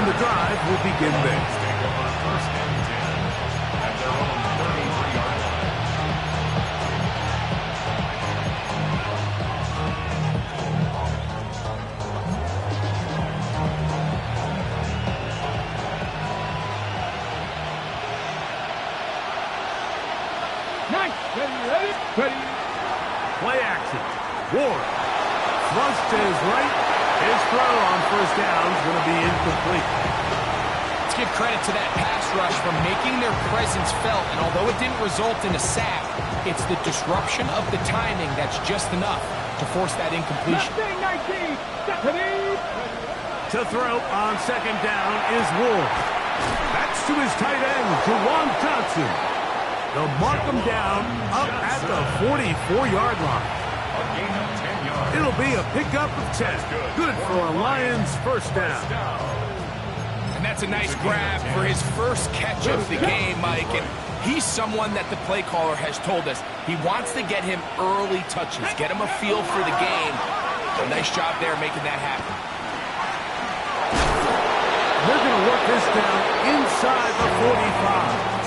the drive will begin there. Ready. Play action. Ward. Thrust to his right. His throw on first down is going to be incomplete. Let's give credit to that pass rush for making their presence felt. And although it didn't result in a sack, it's the disruption of the timing that's just enough to force that incompletion. To throw on second down is Ward. That's to his tight end, Juwan Johnson. They'll mark him down up at the 44-yard line. It'll be a pickup of 10. Good for a Lions first down. And that's a nice grab for his first catch of the game, Mike. And he's someone that the play caller has told us he wants to get him early touches, get him a feel for the game. A nice job there making that happen. They're going to work this down inside the 45.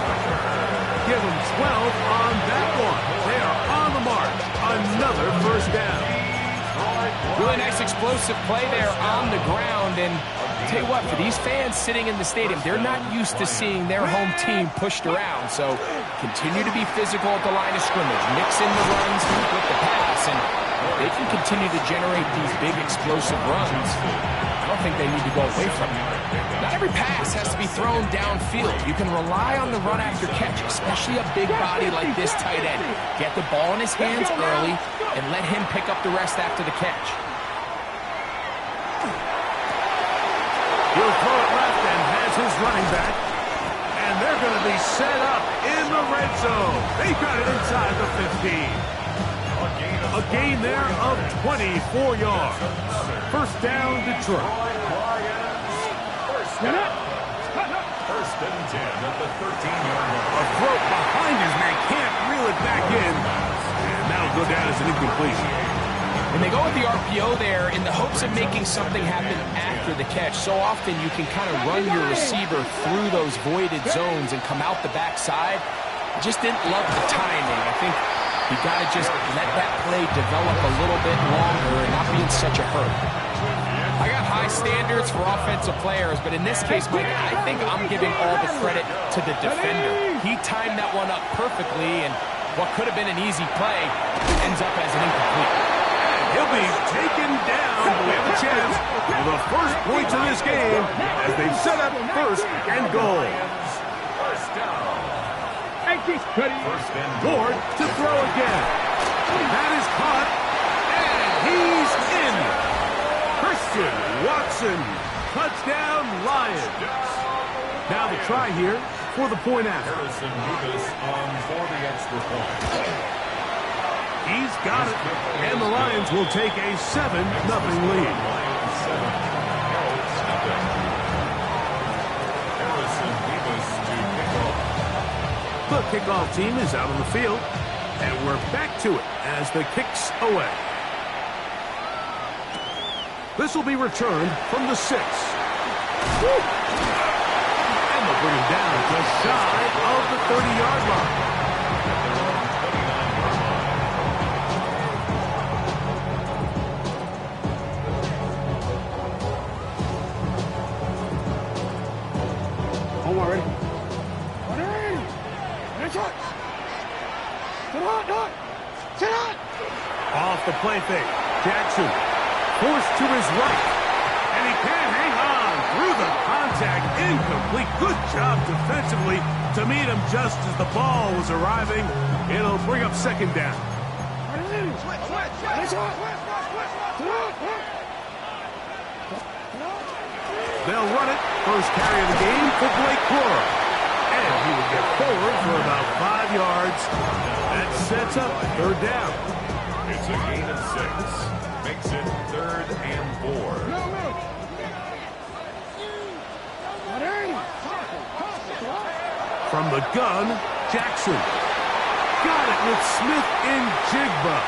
Give them 12 on that one. They are on the march. Another first down. Really nice explosive play there on the ground. And I'll tell you what, for these fans sitting in the stadium, they're not used to seeing their home team pushed around. So continue to be physical at the line of scrimmage. Mix in the runs with the pass. And they can continue to generate these big explosive runs. I don't think they need to go away from it. Not every pass has to be thrown downfield. You can rely on the run after catch, especially a big body like this tight end. Get the ball in his hands early and let him pick up the rest after the catch. He'll throw it left and has his running back. And they're going to be set up in the red zone. They got it inside the 15. A gain there of 24 yards. First down, Detroit. First and 10 at the 13-yard line. A throw behind his man, can't reel it back in. And that'll go down as an incompletion. And they go with the RPO there in the hopes of making something happen after the catch. So often you can kind of run your receiver through those voided zones and come out the backside. Just didn't love the timing. I think you got to just let that play develop a little bit longer and not be in such a hurry. I got high standards for offensive players, but in this case, Mike, I think I'm giving all the credit to the defender. He timed that one up perfectly, and what could have been an easy play ends up as an incomplete. He'll be taken down. We have a chance for the first points of this game as they set up first and goal. First down. Ward to throw again. That is caught, and he's in. Christian Watson, touchdown Lions. Now the try here for the point after. Harrison Rivas on for the extra point. He's got it, and the Lions will take a 7-0 lead. Harrison Rivas to kick off. The kickoff team is out on the field, and we're back to it as the kick's away. This will be returned from the 6. And they'll bring him down just shy of the 30-yard line. Off the play fake. Jackson forced to his right. And he can't hang on through the contact. Incomplete. Good job defensively to meet him just as the ball was arriving. It'll bring up second down. They'll run it. First carry of the game for Blake Corum. And he will get forward for about 5 yards. That sets up third down. It's a gain of 6. Makes it 3rd and 4. From the gun, Jackson. Got it with Smith in Jigba.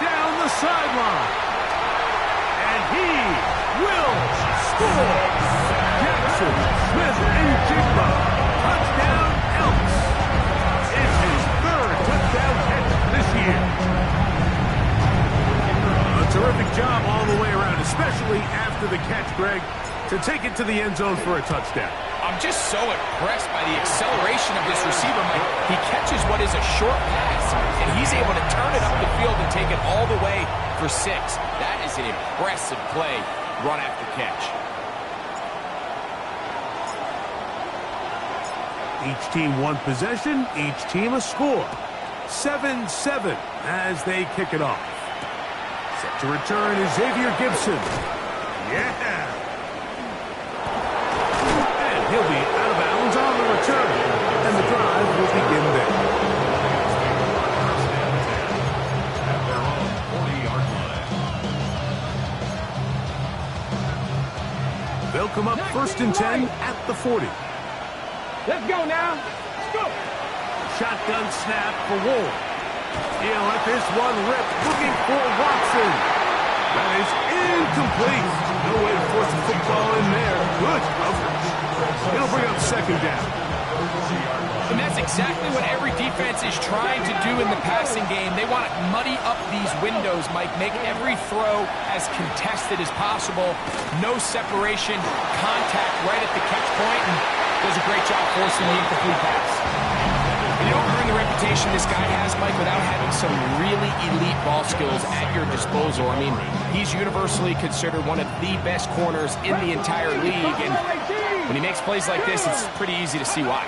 Down the sideline. And he will score. Jackson Smith and Jigba. Touchdown, Elks. It's his third touchdown catch this year. A terrific job all the way around, especially after the catch, Greg, to take it to the end zone for a touchdown. I'm just so impressed by the acceleration of this receiver, Mike. He catches what is a short pass, and he's able to turn it up the field and take it all the way for 6. That is an impressive play, run after catch. Each team one possession, each team a score. 7-7 as they kick it off. Set to return is Xavier Gibson. Yeah! He'll be out of bounds on the return, and the drive will begin there. At their own 40-yard line. They'll come up 1st and 10 at the 40. Let's go now. Let's go. Shotgun snap for Wolf. He'll let this one rip, looking for Watson. That is incomplete. No way to force a football in there. Good coverage. It'll bring up 2nd down. And that's exactly what every defense is trying to do in the passing game. They want to muddy up these windows, Mike, make every throw as contested as possible. No separation, contact right at the catch point, and does a great job forcing the incomplete pass. And you don't earn the reputation this guy has, Mike, without having some really elite ball skills at your disposal. I mean, he's universally considered one of the best corners in the entire league, and when he makes plays like this, it's pretty easy to see why.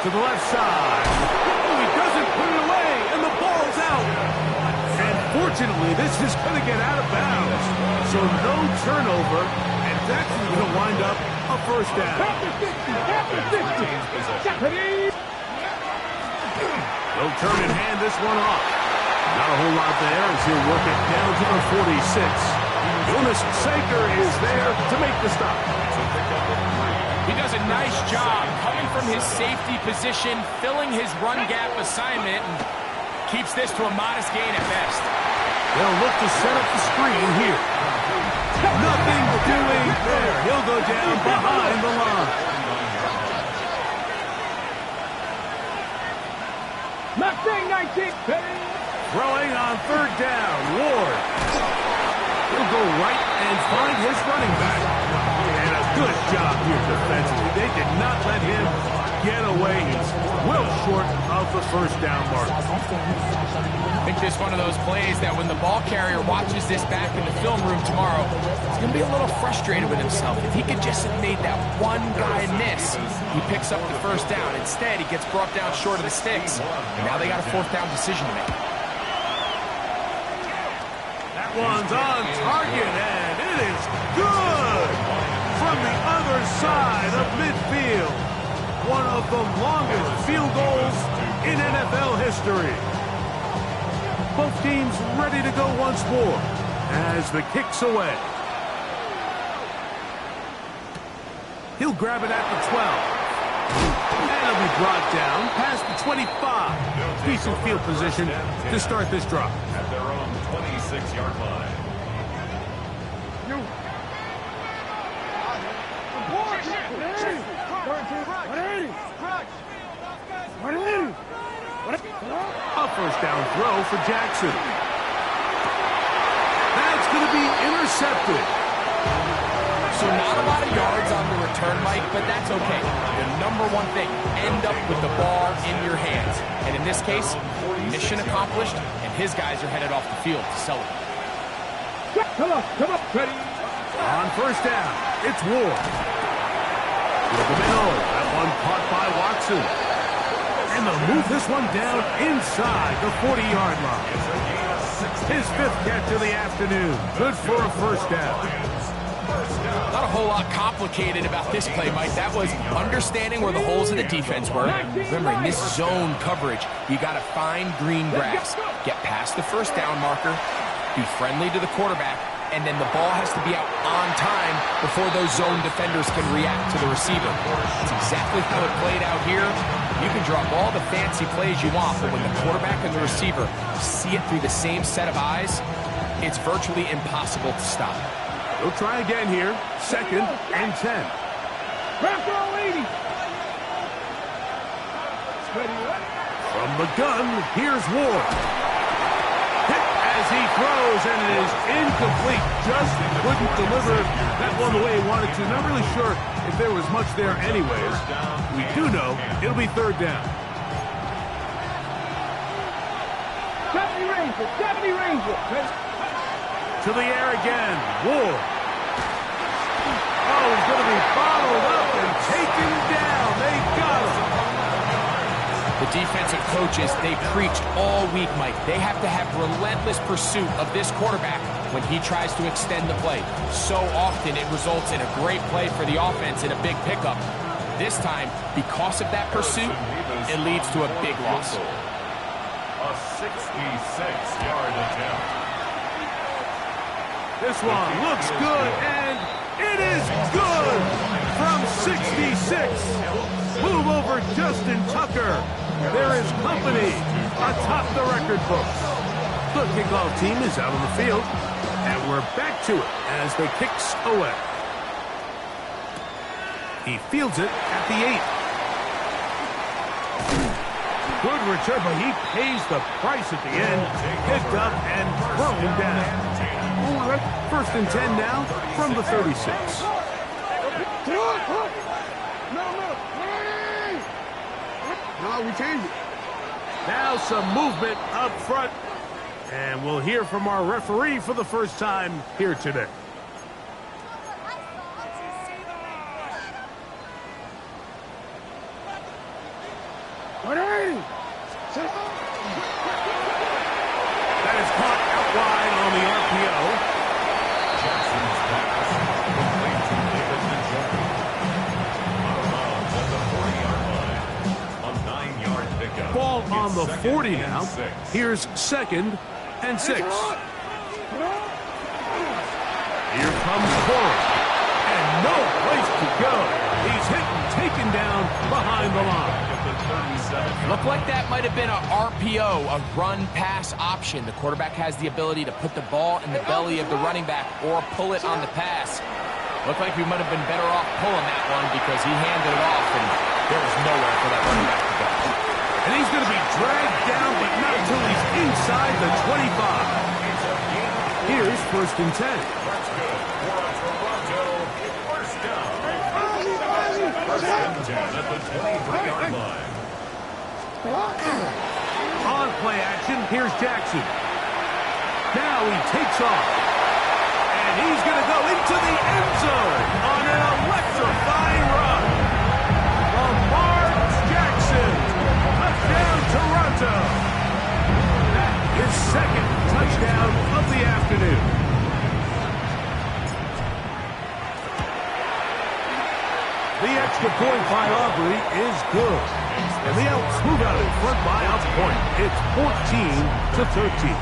To the left side. Oh, he doesn't put it away, and the ball's out. And fortunately, this is going to get out of bounds. So no turnover, and that's going to wind up a 1st down. They'll turn and hand this one off. Not a whole lot there as he'll work it down to the 46. Jonas Saker is there to make the stop. He does a nice job coming from his safety position, filling his run gap assignment, and keeps this to a modest gain at best. They'll look to set up the screen here. Nothing doing there. He'll go down behind the line. Mustang 19. Throwing on 3rd down, Ward. He'll go right and find his running back. And a good job here defensively. They did not let him get away. He's well short of the 1st down mark. I think this is one of those plays that when the ball carrier watches this back in the film room tomorrow, he's going to be a little frustrated with himself. If he could just have made that one guy miss, he picks up the 1st down. Instead, he gets brought down short of the sticks, and now they got a 4th down decision to make. That one's on target, and it is good from the other side of midfield. One of the longest field goals in NFL history. Both teams ready to go once more as the kick's away. He'll grab it at the 12. And he'll be brought down past the 25. Decent field position to start this drive. At their own 26-yard line. A 1st down throw for Jackson. That's going to be intercepted. So not a lot of yards on the return, Mike, but that's okay. The number one thing, end up with the ball in your hands. And in this case, mission accomplished, and his guys are headed off the field to celebrate. Come on, ready. On 1st down, it's Ward. With the middle, that one caught by Watson. And they'll move this one down inside the 40-yard line. His 5th catch of the afternoon. Good for a 1st down. Not a whole lot complicated about this play, Mike. That was understanding where the holes in the defense were. Remember, in this zone coverage, you got to find green grass. Get past the 1st down marker. Be friendly to the quarterback. And then the ball has to be out on time before those zone defenders can react to the receiver. That's exactly how it played out here. You can drop all the fancy plays you want, but when the quarterback and the receiver see it through the same set of eyes, it's virtually impossible to stop. He'll try again here. 2nd and 10. Pressure 80. From the gun, here's Ward. Hit as he throws, and it is incomplete. Just couldn't deliver that one the way he wanted to. Not really sure if there was much there anyways. We do know it'll be 3rd down. 70 Ranger, 70 Ranger. To the air again. Ward. Oh, he's going to be bottled up and taken down. They got him. The defensive coaches, they preached all week, Mike. They have to have relentless pursuit of this quarterback when he tries to extend the play. So often it results in a great play for the offense and a big pickup. This time, because of that pursuit, it leads to a big loss. A 66-yard attempt. This one looks good, and it is good from 66. Move over Justin Tucker. There is company atop the record books. The kickoff team is out on the field, and we're back to it as the kicks away. He fields it at the 8. Good return, but he pays the price at the end. Picked up and thrown down. 1st and 10 now from the 36. No, we changed it. Now some movement up front. And we'll hear from our referee for the first time here today. That is caught out wide on the RPO. Jackson's pass complete to David Njoku. Out of bounds at the 40-yard line. A 9-yard pickup. Ball on the It's 40 2nd now. and 6. Here's 2nd and 6. Here comes Corey. And no place to go. He's hit and taken down behind the line. Looked like that might have been a RPO, a run-pass option. The quarterback has the ability to put the ball in the belly of the running back or pull it on the pass. Looked like we might have been better off pulling that one because he handed it off, and there was nowhere for that running back to go. And he's going to be dragged down, but not until he's inside the 25. Here's 1st and 10. That's good for a Toronto first down. First and 10 at the 23-yard line. On play action, here's Jackson. Now he takes off. And he's going to go into the end zone on an electrifying run. Lamar Jackson. Touchdown, Toronto. That is 2nd touchdown of the afternoon. The extra point by Aubrey is good. And the Elks move out in front by a point. It's 14-13.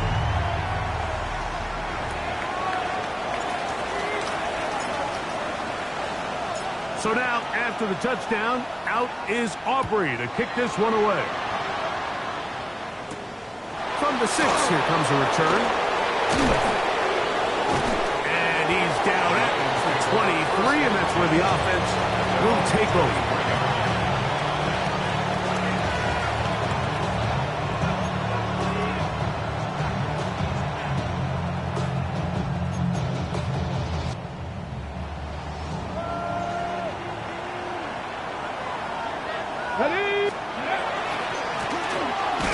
So now, after the touchdown, out is Aubrey to kick this one away. From the 6, here comes a return. And he's down at the 23, and that's where the offense will take over.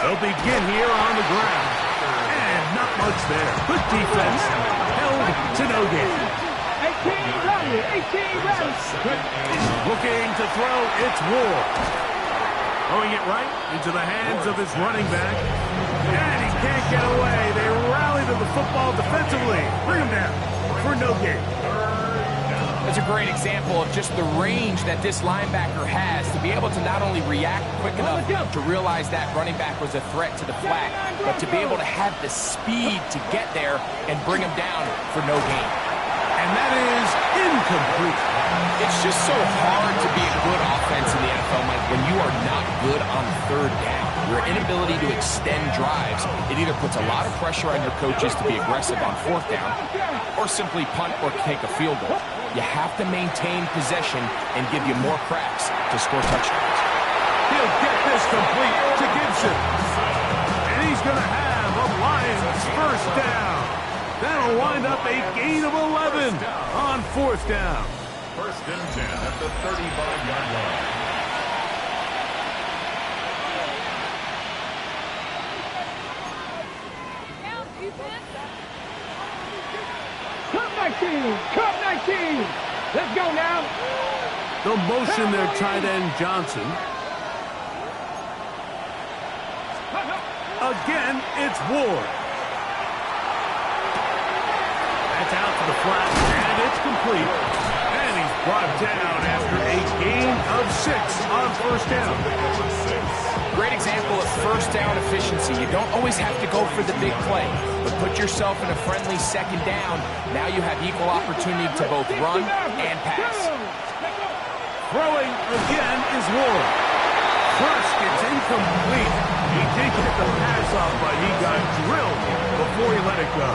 They'll begin here on the ground. And not much there. Good defense. Held to no gain. 18 rally, 18 rally. Looking to throw, it's Ward. Throwing it right into the hands of his running back. And he can't get away. They rally to the football defensively. Bring him down for no gain. That's a great example of just the range that this linebacker has to be able to not only react quick enough to realize that running back was a threat to the flat, but to be able to have the speed to get there and bring him down for no gain. And that is incomplete. It's just so hard to be a good offense in the NFL, Mike, when you are not good on 3rd down. Your inability to extend drives, it either puts a lot of pressure on your coaches to be aggressive on 4th down, or simply punt or take a field goal. You have to maintain possession and give you more cracks to score touchdowns. He'll get this complete to Gibson. And he's going to have a Lions first down. That'll wind up a gain of 11 on fourth down. First and 10 at the 35-yard line. Cup 19! Cup 19! Let's go now! The motion there, tight end Johnson. Again, it's Ward. That's out to the flat, and it's complete. And he's brought down after a gain of 6 on first down. Great example of first down efficiency. You don't always have to go for the big play, but put yourself in a friendly second down. Now you have equal opportunity to both run and pass. Throwing again is Ward. First, it's incomplete. He did get the pass off, but he got drilled before he let it go.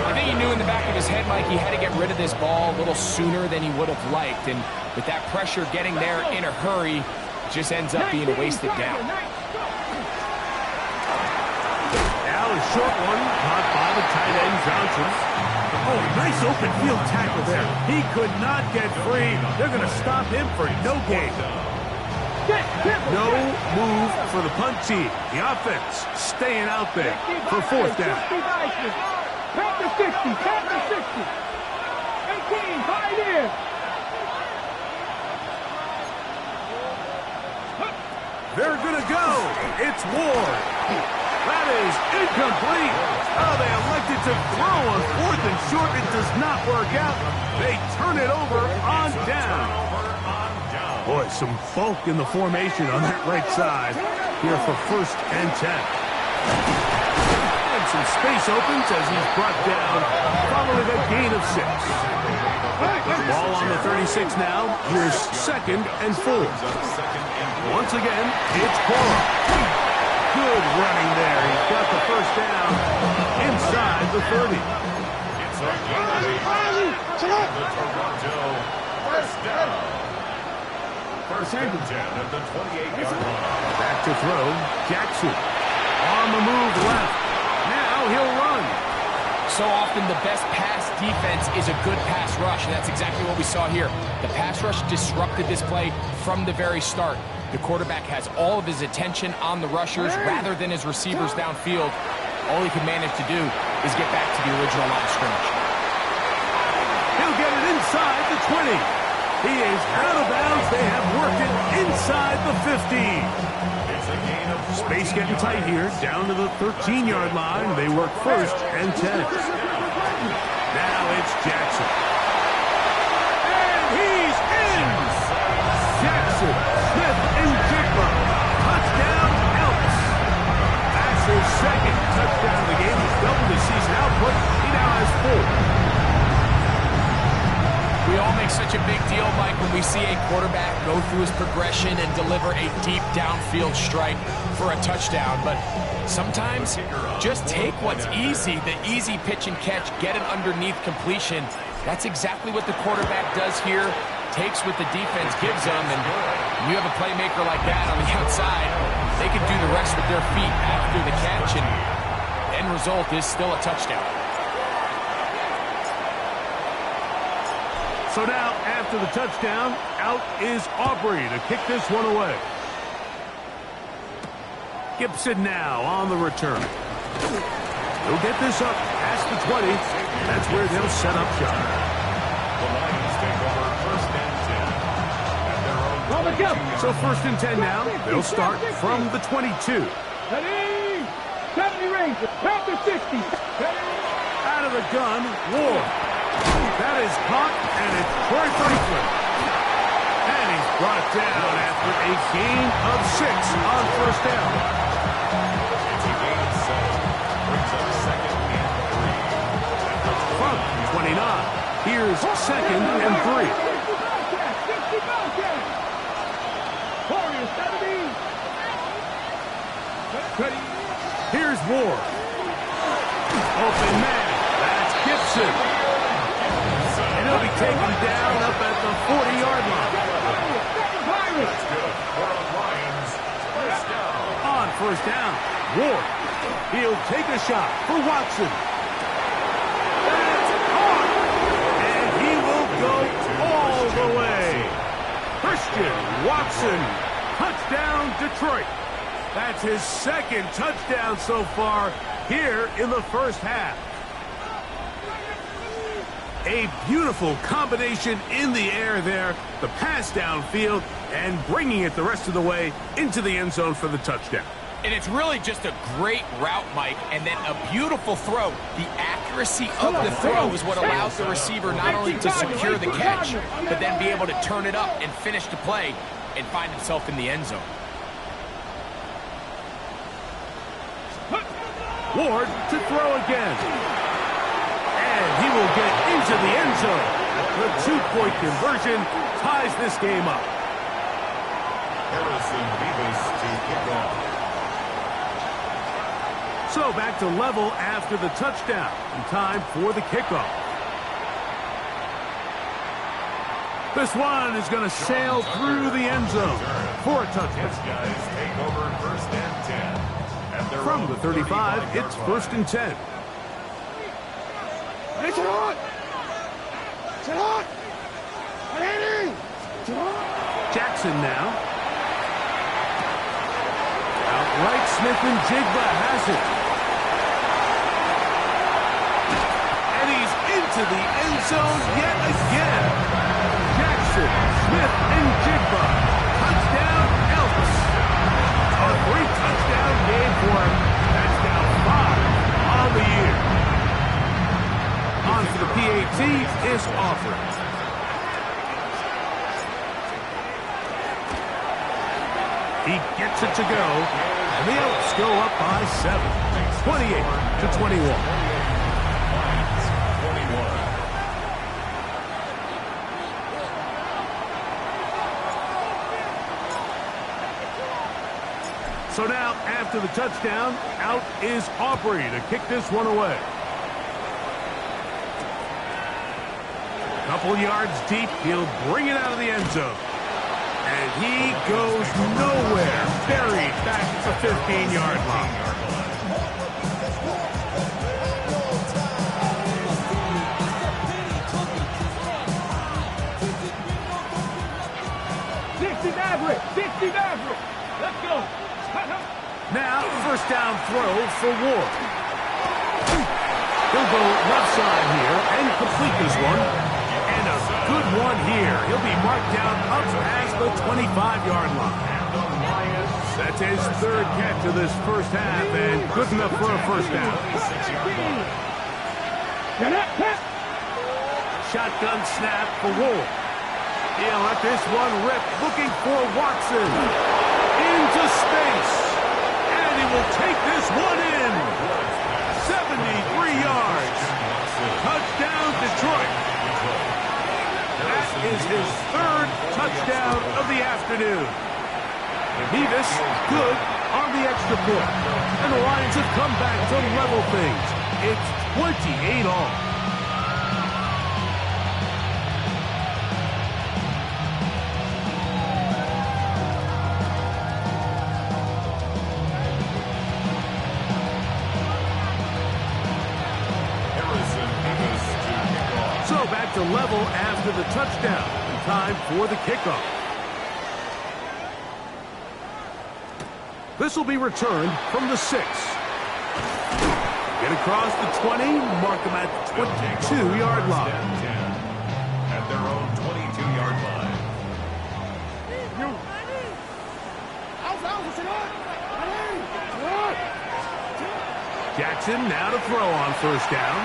I think he knew in the back of his head, Mike, he had to get rid of this ball a little sooner than he would have liked. And with that pressure getting there in a hurry, it just ends up being a wasted down. Now a short one caught by the tight end Johnson. Oh, nice open field tackle there. He could not get free. They're going to stop him for no gain. No move for the punt team. The offense staying out there for fourth down. Count to 60, count to 60. 18, pioneer. They're going to go. It's Ward. That is incomplete. Oh, they elected to throw on fourth and short. It does not work out. They turn it over on down. Boy, some bulk in the formation on that right side here for first and 10. And some space opens as he's brought down following a gain of 6. Ball on the 36 now. Here's second and 4. Once again, it's Cora. Good running there. He's got the first down inside the 30. It's a gain of 8. The Toronto first down. First and 10 at the 28-yard line. Back to throw. Jackson on the move left. Now he'll run. So often the best pass defense is a good pass rush, and that's exactly what we saw here. The pass rush disrupted this play from the very start. The quarterback has all of his attention on the rushers rather than his receivers downfield. All he can manage to do is get back to the original line of scrimmage. He'll get it inside the 20. He is out of bounds. They have worked it inside the 15. Space getting tight here. Down to the 13-yard line. They work first and 10. Now it's Jackson. And he's in! Jackson, Smith, and Jigba. Touchdown, Elks. That's his second touchdown of the game. He's doubled his season output. He now has 4. We all make such a big deal, Mike, when we see a quarterback go through his progression and deliver a deep downfield strike for a touchdown. But sometimes just take what's easy, the easy pitch and catch, get an underneath completion. That's exactly what the quarterback does here, takes what the defense gives them, and when you have a playmaker like that on the outside, they can do the rest with their feet after the catch, and the end result is still a touchdown. So now, after the touchdown, out is Aubrey to kick this one away. Gibson now on the return. He'll get this up past the 20. That's where they'll set up shop. The Lions take over first and 10 at their own. So first and 10 now. They'll start from the 22. Ready? 70 range. Count to 60. Out of the gun, Ward. That is caught, and it's Troy Franklin. And he's brought down after a gain of 6 on first down. It's a gain of 7. Brings up second and 3. From 29, here's second and 3. 60 Bobcats. Warriors 70. Ready? Here's Ward. Open man. That's Gibson. Watson. And he'll be taken down up at the 40-yard line. That's good for the Lions. First down. On first down, Ward. He'll take a shot for Watson. That's caught. And he will go all the way. Christian Watson. Touchdown, Detroit. That's his second touchdown so far here in the first half. A beautiful combination in the air there. The pass downfield and bringing it the rest of the way into the end zone for the touchdown. And it's really just a great route, Mike, and then a beautiful throw. The accuracy of the throw is what allows the receiver not only to secure the catch, but then be able to turn it up and finish the play and find himself in the end zone. Ward to throw again. And he will get into the end zone. The two-point conversion ties this game up. Harrison Beavis to kick off. So back to level after the touchdown. And time for the kickoff. This one is going to sail through the end zone for a touchdown. His guys take over first and 10. From the 35, it's first and 10. Jackson now. Outright, Smith and Jigba has it. And he's into the end zone yet again. Jackson, Smith, and Jigba. Touchdown, Elvis. A 3-touchdown game for him. That's now 5 on the year. On for the PAT is offered. He gets it to go, and the Elks go up by 7, 28-21. So now, after the touchdown, out is Aubrey to kick this one away. Couple yards deep, he'll bring it out of the end zone. And he goes nowhere, buried back at the 15-yard line. Let's go. Now, first down throw for Ward. He'll go left side here and complete this one. And a good one here. He'll be marked down up past the 25-yard line. That's his third catch of this first half, and good enough for a first down. Shotgun snap for Ward. He'll let this one rip, looking for Watson. Into space. And he will take this one in. 73 yards. Touchdown, Detroit. That is his third touchdown of the afternoon. Beavis, good on the extra point. And the Lions have come back to level things. It's 28 all. So back to level after the touchdown. And time for the kickoff. This will be returned from the 6. Get across the 20, mark them at the 22-yard line. At their own 22-yard line. Jackson now to throw on first down.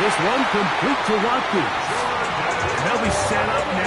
This one complete to Watkins. They'll be set up now.